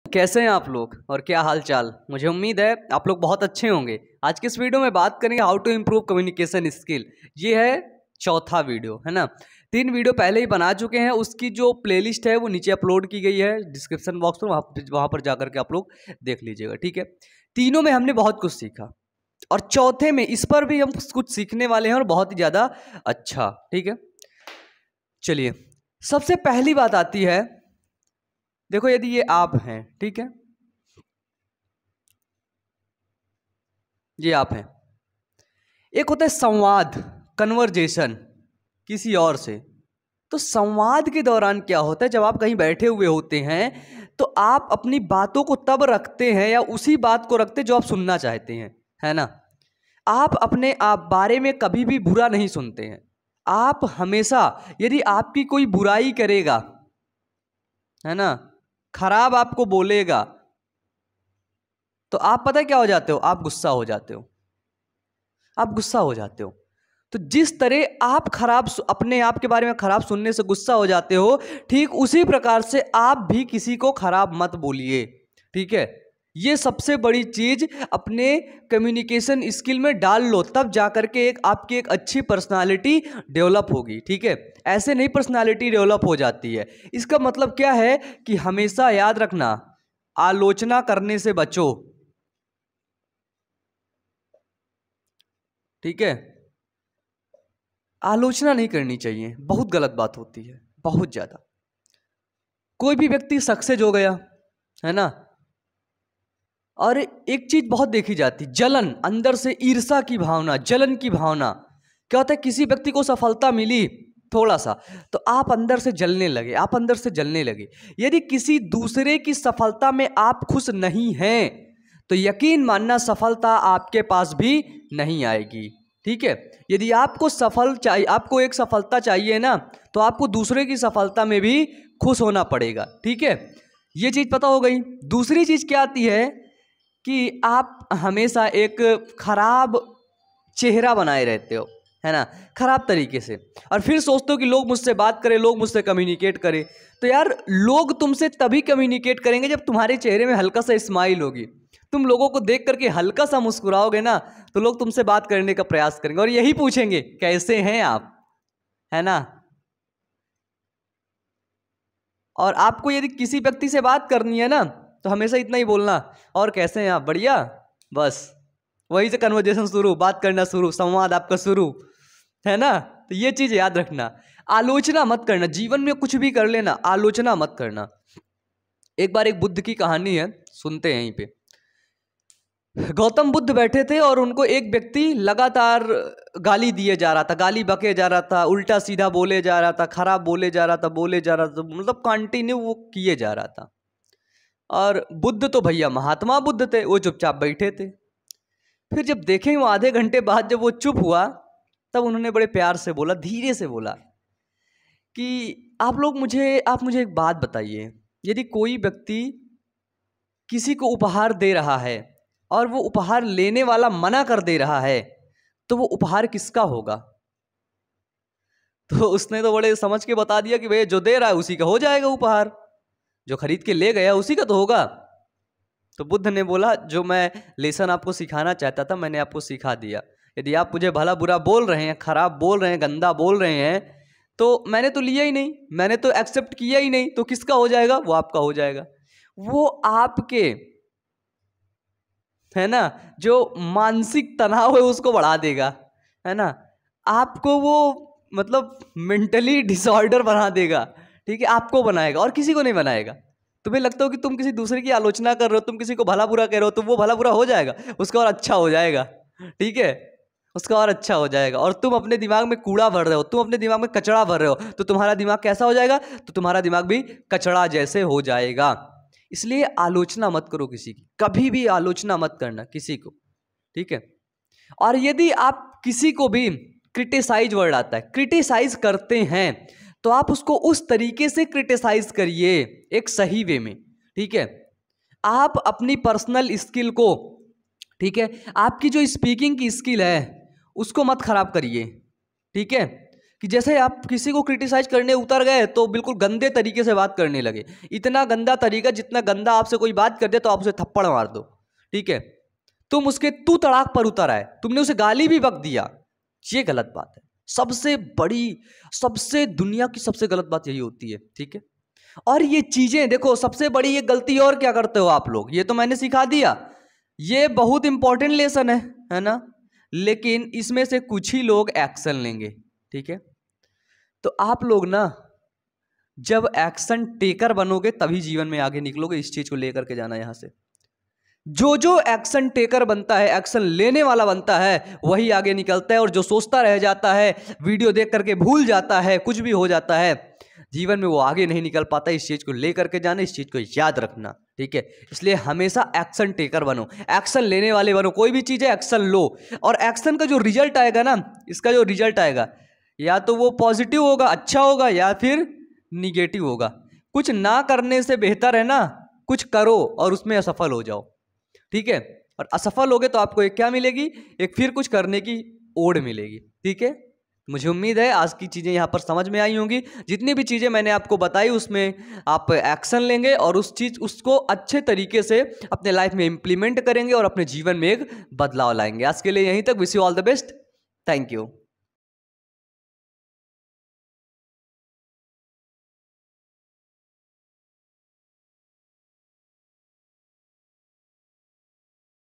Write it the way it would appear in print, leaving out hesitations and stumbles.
कैसे हैं आप लोग और क्या हाल चाल। मुझे उम्मीद है आप लोग बहुत अच्छे होंगे। आज के इस वीडियो में बात करेंगे how to improve communication skill. ये है चौथा वीडियो, है ना। 3 वीडियो पहले ही बना चुके हैं, उसकी जो प्लेलिस्ट है वो नीचे अपलोड की गई है डिस्क्रिप्शन बॉक्स में, वहाँ पर जाकर के आप लोग देख लीजिएगा, ठीक है। तीनों में हमने बहुत कुछ सीखा और चौथे में इस पर भी हम कुछ सीखने वाले हैं और बहुत ही ज़्यादा अच्छा, ठीक है। चलिए, सबसे पहली बात आती है, देखो यदि ये आप हैं, ठीक है, ये आप हैं। एक होता है संवाद, कन्वर्जेशन किसी और से। तो संवाद के दौरान क्या होता है, जब आप कहीं बैठे हुए होते हैं तो आप अपनी बातों को तब रखते हैं या उसी बात को रखते हैं जो आप सुनना चाहते हैं, है ना। आप अपने आप बारे में कभी भी बुरा नहीं सुनते हैं। आप हमेशा, यदि आपकी कोई बुराई करेगा, है ना, खराब आपको बोलेगा, तो आप पता है क्या हो जाते हो, आप गुस्सा हो जाते हो, आप गुस्सा हो जाते हो। तो जिस तरह आप अपने आप के बारे में खराब सुनने से गुस्सा हो जाते हो, ठीक उसी प्रकार से आप भी किसी को खराब मत बोलिए, ठीक है। ये सबसे बड़ी चीज अपने कम्युनिकेशन स्किल में डाल लो, तब जाकर के आपकी एक अच्छी पर्सनालिटी डेवलप होगी, ठीक है। ऐसे नहीं पर्सनालिटी डेवलप हो जाती है। इसका मतलब क्या है कि हमेशा याद रखना, आलोचना करने से बचो, ठीक है। आलोचना नहीं करनी चाहिए, बहुत गलत बात होती है, बहुत ज्यादा। कोई भी व्यक्ति सक्सेस हो गया, है ना, और एक चीज बहुत देखी जाती, जलन, अंदर से ईर्ष्या की भावना, जलन की भावना। क्या होता है, किसी व्यक्ति को सफलता मिली थोड़ा सा तो आप अंदर से जलने लगे, आप अंदर से जलने लगे। यदि किसी दूसरे की सफलता में आप खुश नहीं हैं तो यकीन मानना सफलता आपके पास भी नहीं आएगी, ठीक है। यदि आपको आपको एक सफलता चाहिए ना, तो आपको दूसरे की सफलता में भी खुश होना पड़ेगा, ठीक है। ये चीज पता हो गई। दूसरी चीज क्या आती है कि आप हमेशा एक खराब चेहरा बनाए रहते हो, है ना, खराब तरीके से, और फिर सोचते हो कि लोग मुझसे बात करें, लोग मुझसे कम्युनिकेट करें। तो यार, लोग तुमसे तभी कम्युनिकेट करेंगे जब तुम्हारे चेहरे में हल्का सा स्माइल होगी। तुम लोगों को देख करके हल्का सा मुस्कुराओगे ना, तो लोग तुमसे बात करने का प्रयास करेंगे और यही पूछेंगे कैसे हैं आप, है ना। और आपको यदि किसी व्यक्ति से बात करनी है ना, तो हमेशा इतना ही बोलना, और कैसे हैं आप, बढ़िया, बस वही से कन्वर्जेशन शुरू, बात करना शुरू, संवाद आपका शुरू, है ना। तो ये चीज याद रखना, आलोचना मत करना। जीवन में कुछ भी कर लेना, आलोचना मत करना। एक बार एक बुद्ध की कहानी है, सुनते हैं यहीं पे। गौतम बुद्ध बैठे थे और उनको एक व्यक्ति लगातार गाली दिए जा रहा था, गाली बके जा रहा था, उल्टा सीधा बोले जा रहा था, खराब बोले जा रहा था, मतलब कंटिन्यू वो किए जा रहा था। और बुद्ध तो भैया महात्मा बुद्ध थे, वो चुपचाप बैठे थे। फिर जब देखें वो आधे घंटे बाद जब वो चुप हुआ, तब उन्होंने बड़े प्यार से बोला, धीरे से बोला कि आप मुझे एक बात बताइए, यदि कोई व्यक्ति किसी को उपहार दे रहा है और वो उपहार लेने वाला मना कर दे रहा है, तो वो उपहार किसका होगा। तो उसने तो बड़े समझ के बता दिया कि भैया जो दे रहा है उसी का हो जाएगा उपहार, जो खरीद के ले गया उसी का तो होगा। तो बुद्ध ने बोला, जो मैं लेसन आपको सिखाना चाहता था मैंने आपको सिखा दिया। यदि आप मुझे भला बुरा बोल रहे हैं, खराब बोल रहे हैं, गंदा बोल रहे हैं, तो मैंने तो लिया ही नहीं, मैंने तो एक्सेप्ट किया ही नहीं, तो किसका हो जाएगा, वो आपका हो जाएगा। वो आपके, है ना, जो मानसिक तनाव है उसको बढ़ा देगा, है ना, आपको वो मतलब मेंटली डिसऑर्डर बना देगा, ठीक है, आपको बनाएगा और किसी को नहीं बनाएगा। तुम्हें लगता हो कि तुम किसी दूसरे की आलोचना कर रहे हो, तुम किसी को भला बुरा कह रहे हो, तो वो भला बुरा हो जाएगा, उसका और अच्छा हो जाएगा, ठीक है, उसका और अच्छा हो जाएगा। और तुम अपने दिमाग में कूड़ा भर रहे हो, तुम अपने दिमाग में कचड़ा भर रहे हो, तो तुम्हारा दिमाग कैसा हो जाएगा, तो तुम्हारा दिमाग भी कचड़ा जैसे हो जाएगा। इसलिए आलोचना मत करो किसी की, कभी भी आलोचना मत करना किसी को, ठीक है। और यदि आप किसी को भी क्रिटिसाइज वर्ड आता है, क्रिटिसाइज करते हैं, तो आप उसको उस तरीके से क्रिटिसाइज करिए, एक सही वे में, ठीक है। आप अपनी पर्सनल स्किल को, ठीक है, आपकी जो स्पीकिंग की स्किल है उसको मत खराब करिए, ठीक है। कि जैसे आप किसी को क्रिटिसाइज करने उतर गए तो बिल्कुल गंदे तरीके से बात करने लगे। इतना गंदा तरीका, जितना गंदा आपसे कोई बात कर दे तो आप उसे थप्पड़ मार दो, ठीक है। तुम उसके तू तड़ाक पर उतर आए, तुमने उसे गाली भी बक दिया, ये गलत बात है। सबसे बड़ी, सबसे दुनिया की सबसे गलत बात यही होती है, ठीक है। और ये चीजें देखो, सबसे बड़ी ये गलती और क्या करते हो आप लोग, ये तो मैंने सिखा दिया, ये बहुत इंपॉर्टेंट लेसन है ना, लेकिन इसमें से कुछ ही लोग एक्शन लेंगे, ठीक है। तो आप लोग ना जब एक्शन टेकर बनोगे तभी जीवन में आगे निकलोगे। इस चीज को लेकर के जाना यहां से। जो एक्शन टेकर बनता है, एक्शन लेने वाला बनता है, वही आगे निकलता है। और जो सोचता रह जाता है, वीडियो देख करके भूल जाता है, कुछ भी हो जाता है जीवन में, वो आगे नहीं निकल पाता। इस चीज को लेकर के जाना, इस चीज को याद रखना, ठीक है। इसलिए हमेशा एक्शन टेकर बनो, एक्शन लेने वाले बनो। कोई भी चीज है एक्शन लो, और एक्शन का जो रिजल्ट आएगा ना, इसका जो रिजल्ट आएगा या तो वो पॉजिटिव होगा, अच्छा होगा, या फिर निगेटिव होगा। कुछ ना करने से बेहतर है ना कुछ करो और उसमें असफल हो जाओ, ठीक है। और असफल होगे तो आपको एक क्या मिलेगी, एक फिर कुछ करने की ओढ़ मिलेगी, ठीक है। मुझे उम्मीद है आज की चीज़ें यहाँ पर समझ में आई होंगी। जितनी भी चीज़ें मैंने आपको बताई उसमें आप एक्शन लेंगे और उसको अच्छे तरीके से अपने लाइफ में इम्प्लीमेंट करेंगे और अपने जीवन में एक बदलाव लाएंगे। आज के लिए यहीं तक। Wish you all the best. Thank you.